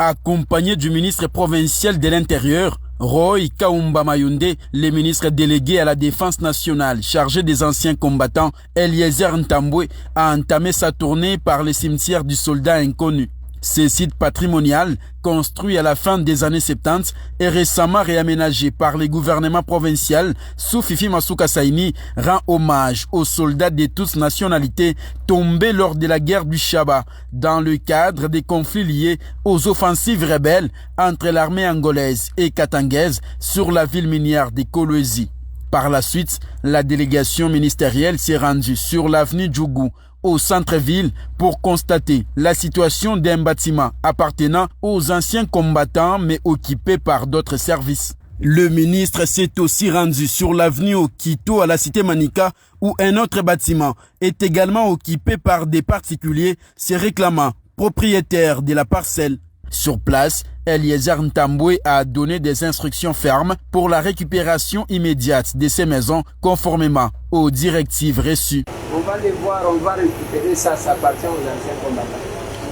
Accompagné du ministre provincial de l'Intérieur, Roy Kaumba Mayunde, le ministre délégué à la défense nationale chargé des anciens combattants, Eliezer Ntambwe, a entamé sa tournée par les cimetières du soldat inconnu. Ce site patrimonial, construit à la fin des années 70 et récemment réaménagé par les gouvernements provinciaux sous Fifi Masuka Saini, rend hommage aux soldats de toutes nationalités tombés lors de la guerre du Shaba dans le cadre des conflits liés aux offensives rebelles entre l'armée angolaise et katangaise sur la ville minière de Kolwezi. Par la suite, la délégation ministérielle s'est rendue sur l'avenue Djougou, au centre-ville, pour constater la situation d'un bâtiment appartenant aux anciens combattants mais occupé par d'autres services. Le ministre s'est aussi rendu sur l'avenue Okito à la cité Manika où un autre bâtiment est également occupé par des particuliers se réclamant propriétaires de la parcelle. Sur place, Eliezer Ntambwe a donné des instructions fermes pour la récupération immédiate de ces maisons conformément aux directives reçues. On va les voir, on va récupérer ça, ça appartient aux anciens combattants.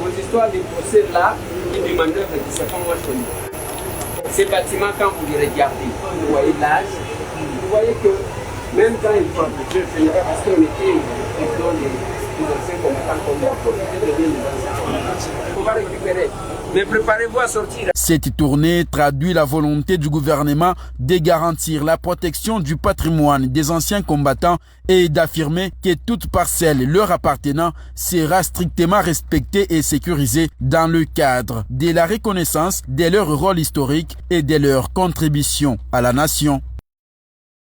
Vos histoires de procès là, et de manœuvres qui se font moi chez nous. Ces bâtiments, quand vous les regardez, vous voyez l'âge, vous voyez que même quand ils font je finirai parce qu'on était dans les anciens combattants, on va profiter de les anciens combattants. On va récupérer. Mais préparez-vous à sortir. Cette tournée traduit la volonté du gouvernement de garantir la protection du patrimoine des anciens combattants et d'affirmer que toute parcelle leur appartenant sera strictement respectée et sécurisée dans le cadre de la reconnaissance de leur rôle historique et de leur contribution à la nation.